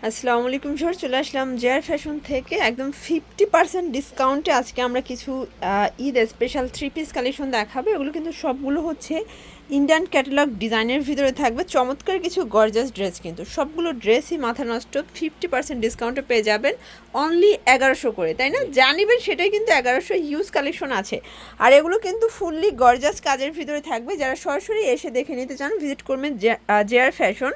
আসসালামু আলাইকুম স্যার, চলে আসলাম জেআর ফ্যাশন থেকে একদম 50% ডিসকাউন্টে। আজকে আমরা কিছু Eid special three piece collection দেখাবো। এগুলো কিন্তু সবগুলো হচ্ছে ইন্ডিয়ান ক্যাটালগ ডিজাইনের ভিতরে থাকবে। চমৎকার কিছু গর্জাস ড্রেস, কিন্তু সবগুলো ড্রেসই মাথা নষ্ট 50% ডিসকাউন্টে পেয়ে যাবেন অনলি 1100 করে, তাই না? জানিবেন সেটাই কিন্তু 1100 ইউজ কালেকশন আছে। আর এগুলো কিন্তু ফুললি গর্জাস কাজের ভিতরে থাকবে। যারা সরাসরি এসে দেখে নিতে চান ভিজিট করবেন জেআর ফ্যাশন,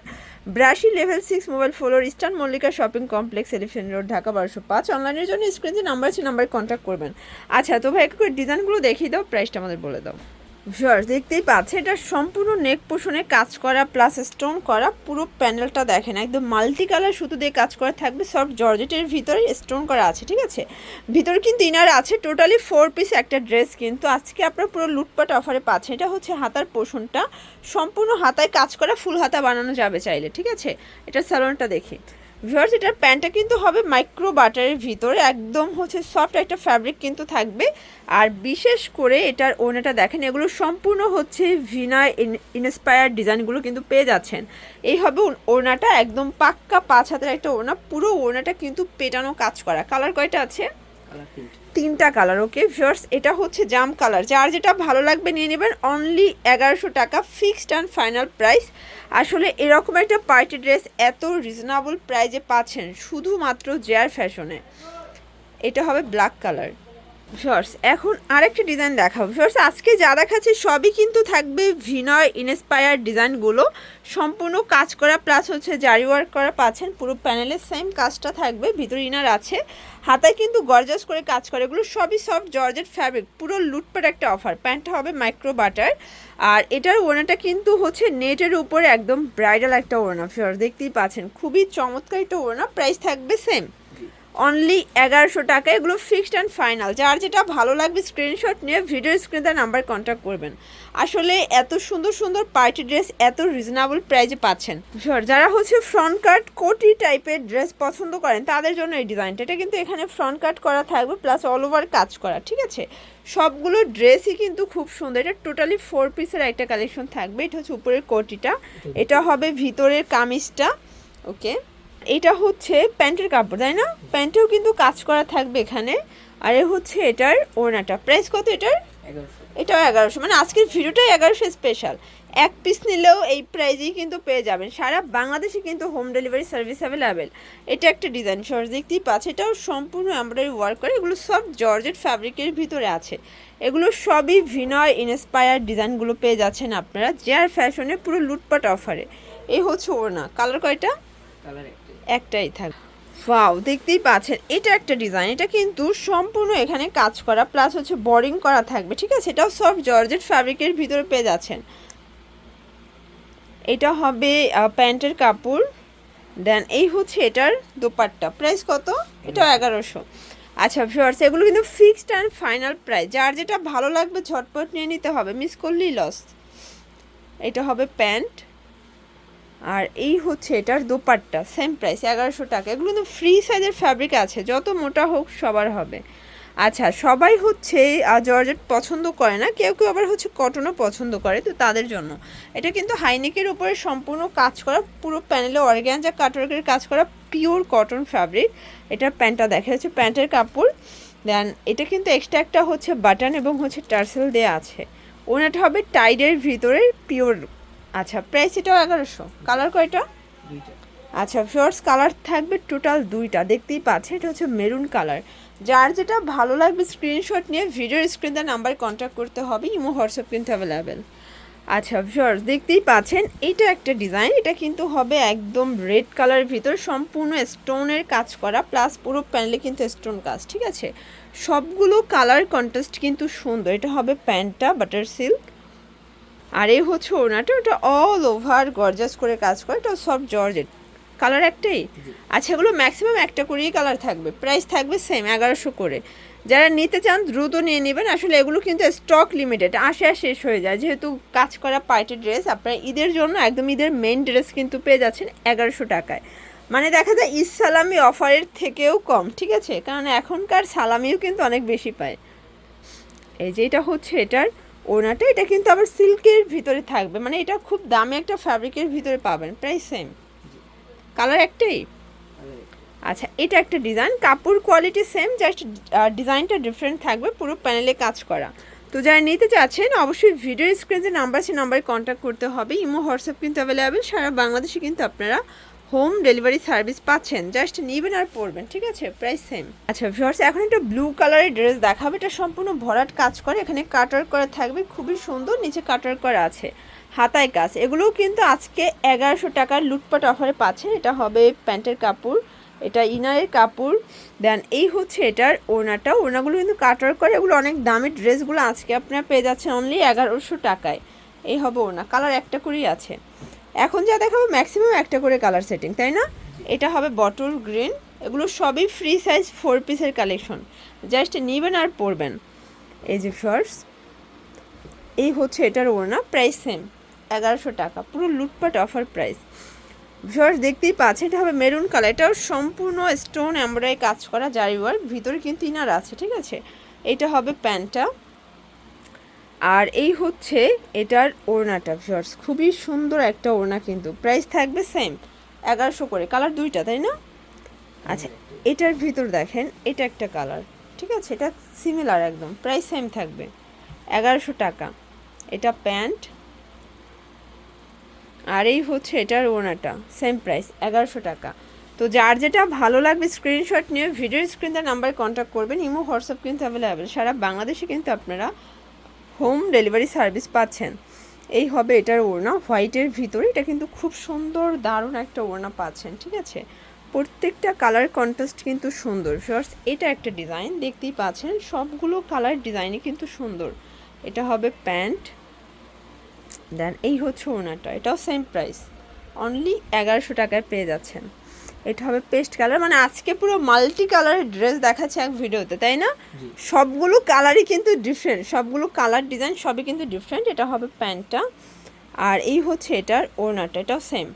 ব্রাশি level 6, mobile floor, eastern Mallika shopping complex, elephant road, Dhaka 1205। অনলাইনের জন্য স্ক্রিনে নাম্বার আছে, নাম্বারে কন্ট্যাক্ট করবেন। আচ্ছা, তো ভাই একটু ডিজাইনগুলো দেখিয়ে দাও, প্রাইসটা আমাদের বলে দাও। ভিউয়ার্স দেখতেই পাচ্ছে, এটা সম্পূর্ণ নেক পোষণে কাজ করা প্লাস স্টোন করা। পুরো প্যানেলটা দেখেন, একদম মাল্টি কালার সুতো দিয়ে কাজ করা থাকবে। সফট জর্জেটের ভিতরে স্টোন করা আছে, ঠিক আছে? ভিতরে কিন্তু ইনার আছে। টোটালি 4 পিস একটা ড্রেস, কিন্তু আজকে আপনারা পুরো লুটপাট অফারে পাচ্ছেন। এটা হচ্ছে হাতার পোষণটা, সম্পূর্ণ হাতায় কাজ করা, ফুল হাতা বানানো যাবে চাইলে, ঠিক আছে? এটা স্যালোনটা দেখি। ভিউয়ার্স এটার প্যান্টটা কিন্তু হবে মাইক্রো বাটারের ভিতরে, একদম হচ্ছে সফট একটা ফ্যাব্রিক কিন্তু থাকবে। আর বিশেষ করে এটার ওড়নাটা দেখেন, এগুলো সম্পূর্ণ হচ্ছে ভিনায় ইন্সপায়ার্ড ডিজাইনগুলো কিন্তু পেয়ে যাচ্ছেন। এই হবে ওড়নাটা, একদম পাক্কা 5 হাতের একটা ওড়না। পুরো ওড়নাটা কিন্তু পেটানো কাজ করা। কালার কয়টা আছে? তিনটা কালার। ওকে ভিউয়ার্স, এটা হচ্ছে জাম কালার। যার যেটা ভালো লাগবে নিয়ে নেবেন। অনলি 1100 টাকা, ফিক্সড অ্যান্ড ফাইনাল প্রাইস। আসলে এরকম একটা পার্টি ড্রেস এত রিজনেবল প্রাইসে পাচ্ছেন শুধুমাত্র জেআর ফ্যাশনে। এটা হবে ব্ল্যাক কালার। ভিউয়ার্স এখন আরেকটা ডিজাইন দেখাবো। ভিউয়ার্স আজকে যা দেখাচ্ছি সবই কিন্তু থাকবে ভিনয় ইন্সপায়ার্ড ডিজাইনগুলো, সম্পূর্ণ কাজ করা প্লাস হচ্ছে জারি ওয়ার্ক করা পাচ্ছেন। পুরো প্যানেলে সেম কাজটা থাকবে, ভিতরে ইনার আছে, হাতায় কিন্তু গর্জাস করে কাজ করে। এগুলো সবই সফট জর্জেট ফ্যাব্রিক, পুরো লুটপাট একটা অফার। প্যান্টটা হবে মাইক্রো বাটার, আর এটার ওড়নাটা কিন্তু হচ্ছে নেটের উপরে একদম ব্রাইডাল একটা ওড়না। ভিউয়ার্স দেখতেই পাচ্ছেন, খুবই চমৎকার একটা ওড়না। প্রাইস থাকবে সেম, অনলি 1100 টাকা। এগুলো ফিক্সড অ্যান্ড ফাইনাল। যার যেটা ভালো লাগবে স্ক্রিনশট নিয়ে ভিডিও স্ক্রিনে নাম্বার কন্ট্যাক্ট করবেন। আসলে এত সুন্দর সুন্দর পার্টি ড্রেস এত রিজনেবল প্রাইসে পাচ্ছেন। যারা হচ্ছে ফ্রন্ট কাট কোটি টাইপের ড্রেস পছন্দ করেন তাদের জন্য এই ডিজাইনটা। এটা কিন্তু এখানে ফ্রন্ট কাট করা থাকবে প্লাস অল ওভার কাজ করা, ঠিক আছে? সবগুলো ড্রেসই কিন্তু খুব সুন্দর। এটা টোটালি 4 পিসের একটা কালেকশন থাকবে। এটা হচ্ছে উপরের কোটিটা, এটা হবে ভিতরের কামিজটা। ওকে, এটা হচ্ছে প্যান্টের কাপড়, তাই না? প্যান্টেও কিন্তু কাজ করা থাকবে এখানে। আর এ হচ্ছে এটার ওড়নাটা। প্রাইস কত এটার? এটাও 1100, মানে আজকের ভিডিওটাই 1100 স্পেশাল। এক পিস নিলেও এই প্রাইজেই কিন্তু পেয়ে যাবেন। সারা বাংলাদেশে কিন্তু হোম ডেলিভারি সার্ভিস অ্যাভেলেবেল। এটা একটা ডিজাইন সহজ দেখতেই পাচ্ছে, এটাও সম্পূর্ণ এমব্রয়ডারি ওয়ার্ক করে। এগুলো সব জর্জেট ফ্যাব্রিকের ভিতরে আছে। এগুলো সবই ভিনয় ইন্সপায়ার্ড ডিজাইনগুলো পেয়ে যাচ্ছেন আপনারা জেআর ফ্যাশনে পুরো লুটপাট অফারে। এই হচ্ছে ওড়না। কালার কয়টা? একটাই থাকবে। ওয়াও দেখতেই পাচ্ছেন, এটা একটা ডিজাইন। এটা কিন্তু সম্পূর্ণ এখানে কাজ করা প্লাস হচ্ছে বোরিং করা থাকবে, ঠিক আছে? এটাও সফট জর্জেট ফ্যাব্রিকের ভিতরে পেয়ে যাচ্ছেন। এটা হবে প্যান্টের কাপড়। দেন এই হচ্ছে এটার দোপাট্টা। প্রাইস কত? এটাও 1100। আচ্ছা ভিউয়ার্স, এগুলো কিন্তু ফিক্সড অ্যান্ড ফাইনাল প্রাইস। যার যেটা ভালো লাগবে ঝটপট নিয়ে নিতে হবে, মিস করলেই লস। এটা হবে প্যান্ট, আর এই হচ্ছে এটার দোপাট্টা। সেম প্রাইস 1100 টাকা। এগুলো কিন্তু ফ্রি সাইজের ফ্যাব্রিক আছে, যত মোটা হোক সবার হবে। আচ্ছা, সবাই হচ্ছে জর্জেট পছন্দ করে না, কেউ কেউ আবার হচ্ছে কটনও পছন্দ করে, তো তাদের জন্য এটা কিন্তু হাইনেকের উপরে সম্পূর্ণ কাজ করা, পুরো প্যানেলে অর্গানজা কাটওয়ার্কের কাজ করা, পিওর কটন ফ্যাব্রিক। এটার প্যান্টটা দেখা যাচ্ছে প্যান্টের কাপড়। দেন এটা কিন্তু এক্সট্রা একটা হচ্ছে বাটন এবং হচ্ছে টার্সেল দেওয়া আছে। ওনাটা হবে টাইডের ভিতরে পিওর। আচ্ছা, প্রাইস এটাও 1100। কালার কয়টা? আচ্ছা ভিউয়ার্স, কালার থাকবে টোটাল 2টা, দেখতেই পাচ্ছেন। এটা হচ্ছে মেরুন কালার। যার যেটা ভালো লাগবে স্ক্রিনশট নিয়ে ভিডিওর স্ক্রিনে নাম্বার কন্ট্যাক্ট করতে হবে। ইমো হোয়াটসঅ্যাপ কিন্তু অ্যাভেলেবেল। আচ্ছা ভিউয়ার্স দেখতেই পাচ্ছেন, এইটা একটা ডিজাইন। এটা কিন্তু হবে একদম রেড কালারের ভিতর, সম্পূর্ণ স্টোনের কাজ করা প্লাস পুরো প্যানেলে কিন্তু স্টোন কাজ, ঠিক আছে? সবগুলো কালার কন্ট্রাস্ট কিন্তু সুন্দর। এটা হবে প্যান্টটা বাটার সিল্ক, আর এই হচ্ছে ওড়নাটা। ওটা অল ওভার গর্জাস করে কাজ করে, এটা সব জর্জেট। কালার একটাই? আচ্ছা, এগুলো ম্যাক্সিমাম একটা করেই কালার থাকবে। প্রাইস থাকবে সেম 1100 করে। যারা নিতে চান দ্রুত নিয়ে নেবেন। আসলে এগুলো কিন্তু স্টক লিমিটেড, আসে আর শেষ হয়ে যায়। যেহেতু কাজ করা পার্টি ড্রেস, আপনারা ঈদের জন্য একদম ঈদের মেইন ড্রেস কিন্তু পেয়ে যাচ্ছেন 1100 টাকায়। মানে দেখা যায় ঈদ সালামি অফারের থেকেও কম, ঠিক আছে? কারণ এখনকার সালামিও কিন্তু অনেক বেশি পায়। এই যে এটা হচ্ছে এটার ওড়নাটা। এটা কিন্তু আবার সিল্কের ভিতরে থাকবে, মানে এটা খুব দামি একটা ফ্যাব্রিকের ভিতরে পাবেন। প্রাইস সেম, কালার একটাই। আচ্ছা, এটা একটা ডিজাইন, কাপড় কোয়ালিটি সেম, জাস্ট ডিজাইনটা ডিফারেন্ট থাকবে, পুরো প্যানেলে কাজ করা। তো যারা নিতে চাচ্ছেন অবশ্যই ভিডিও স্ক্রিনে যে নাম্বার আছে নাম্বারে কন্ট্যাক্ট করতে হবে। ইমো হোয়াটসঅ্যাপ কিন্তু অ্যাভেলেবেল, সারা বাংলাদেশে কিন্তু আপনারা হোম ডেলিভারি সার্ভিস পাচ্ছেন, জাস্ট নেবেন আর পরবেন, ঠিক আছে, প্রাইস সেম। আচ্ছা ভিউয়ার্স, এখন একটা ব্লু কালারের ড্রেস দেখাবে, এটা সম্পূর্ণ ভরাট কাজ করে, এখানে কাটার করা থাকবে, খুবই সুন্দর, নিচে কাটার করা আছে, হাতায় কাজ। এগুলোও কিন্তু আজকে 1100 টাকার লুটপাট অফারে পাচ্ছেন। এটা হবে প্যান্টের কাপড়, এটা ইনারের কাপড়, দেন এই হচ্ছে এটার ওড়নাটা, ওড়নাগুলো কিন্তু কাটার করে, এগুলো অনেক দামি ড্রেসগুলো আজকে আপনারা পেয়ে যাচ্ছেন অনলি 1100 টাকায়। এই হবে ওড়না, কালার একটা করেই আছে, এখন যা দেখাবো ম্যাক্সিমাম একটা করে কালার সেটিং, তাই না? এটা হবে বটল গ্রিন, এগুলো সবই ফ্রি সাইজ 4 পিসের কালেকশন, জাস্ট নেবেন আর পরবেন। এই যে ফার্স্ট, এই হচ্ছে এটার ওড়না, প্রাইস সেম 1100 টাকা, পুরো লুটপাট অফার প্রাইস। ভিউয়ার্স দেখতেই পাচ্ছেন, এটা হবে মেরুন কালার, এটাও সম্পূর্ণ স্টোন এমব্রয়ডারি কাজ করা জারি ওয়ার্ক, ভিতরে কিন্তু ইনার আছে, ঠিক আছে। এটা হবে প্যান্টটা, আর এই হচ্ছে এটার ওড়নাটা। ভিউয়ার্স খুবই সুন্দর একটা ওড়না, কিন্তু প্রাইস থাকবে সেম 1100 করে, কালার দুইটা, তাই না? আচ্ছা, এটার ভিতর দেখেন, এটা একটা কালার, ঠিক আছে, এটা সিমিলার একদম, প্রাইস সেম থাকবে 1100 টাকা। এটা প্যান্ট, আর এই হচ্ছে এটার ওড়নাটা, সেম প্রাইস 1100 টাকা। তো যার যেটা ভালো লাগবে স্ক্রিনশট নিয়ে ভিডিও স্ক্রিনের নাম্বারে কন্ট্যাক্ট করবেন। ইমো হোয়াটসঅ্যাপ কিন্তু অ্যাভেলেবেল, সারা বাংলাদেশে কিন্তু আপনারা হোম ডেলিভারি সার্ভিস পাচ্ছেন। এই হবে এটার ওড়না, হোয়াইটের ভিতরে, এটা কিন্তু খুব সুন্দর দারুণ একটা ওড়না পাচ্ছেন, ঠিক আছে। প্রত্যেকটা কালার কন্ট্রাস্ট কিন্তু সুন্দর। ফার্স্ট এটা একটা ডিজাইন দেখতেই পাচ্ছেন, সবগুলো কালার ডিজাইনই কিন্তু সুন্দর। এটা হবে প্যান্ট, দেন এই হচ্ছে ওড়নাটা, এটাও সেম প্রাইস, অনলি 1100 টাকায় পেয়ে যাচ্ছেন। এটা হবে পেস্ট কালার, মানে আজকে পুরো মাল্টি কালারের ড্রেস দেখাচ্ছে এক ভিডিওতে, তাই না? সবগুলো কালারই কিন্তু ডিফারেন্ট, সবগুলো কালার ডিজাইন সবই কিন্তু ডিফারেন্ট। এটা হবে প্যান্টটা, আর এই হচ্ছে এটার ওড়নাটা, এটাও সেম।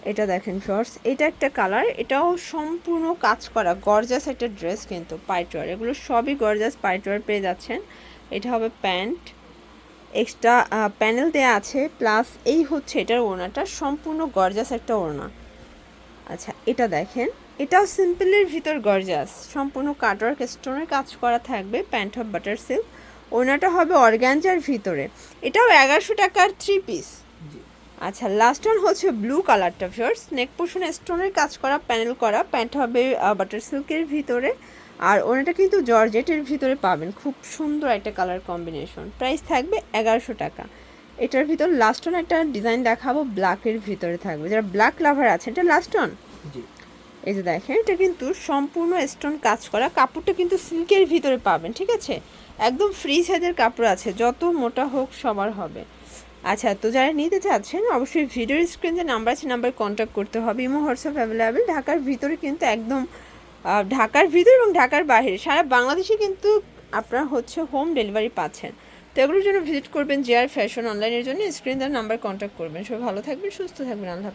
এটা দেখেন ফার্স্ট, এটা একটা কালার, এটাও সম্পূর্ণ কাজ করা গর্জাস একটা ড্রেস, কিন্তু পাইটওয়ার, এগুলো সবই গর্জাস পাইটওয়ার পেয়ে যাচ্ছেন। এটা হবে প্যান্ট, এক্সট্রা প্যানেল দেওয়া আছে, প্লাস এই হচ্ছে এটার ওড়নাটা, সম্পূর্ণ গর্জাস একটা ওড়না। আচ্ছা, এটা দেখেন, এটাও সিম্পলের ভিতর গর্জাস, সম্পূর্ণ কাটওয়ার্ক স্টোনের কাজ করা থাকবে, প্যান্ট হবে বাটার সিল্ক, ওড়নাটা হবে অর্গানজার ভিতরে, এটাও 1100 টাকার 3 পিস। আচ্ছা, লাস্ট ওয়ান হচ্ছে ব্লু কালারটা। ফার্স্ট নেক পোর্শনে স্টোনের কাজ করা, প্যানেল করা, প্যান্ট হবে বাটার সিল্কের ভিতরে, আর ওনাটা কিন্তু জর্জেটের ভিতরে পাবেন, খুব সুন্দর একটা কালার কম্বিনেশন, প্রাইস থাকবে 1100 টাকা। এটার ভিতর লাস্ট ওয়ান একটা ডিজাইন দেখাবো, ব্ল্যাকের ভিতরে থাকবে, যারা ব্ল্যাক লাভার আছে, এটা লাস্ট ওয়ান। এই যে দেখেন, এটা কিন্তু সম্পূর্ণ স্টোন কাজ করা, কাপড়টা কিন্তু সিল্কের ভিতরে পাবেন, ঠিক আছে, একদম ফ্রি সাইজের কাপড় আছে, যত মোটা হোক সবার হবে। আচ্ছা, তো যারা নিতে চাচ্ছেন অবশ্যই ভিডিওর স্ক্রিন যে নাম্বার আছে নাম্বারে কন্ট্যাক্ট করতে হবে। ইমো হোয়াটসঅ্যাপ অ্যাভেলেবেল, ঢাকার ভিতরে কিন্তু একদম ঢাকার ভিতরে এবং ঢাকার বাইরে সারা বাংলাদেশে কিন্তু আপনারা হচ্ছে হোম ডেলিভারি পাচ্ছেন। তো এগুলোর জন্য ভিজিট করবেন জিআর ফ্যাশন অনলাইনের জন্য, স্ক্রিন দেওয়ার নাম্বার কন্ট্যাক্ট করবেন। সবাই ভালো থাকবেন, সুস্থ থাকবেন, আল্লাহ।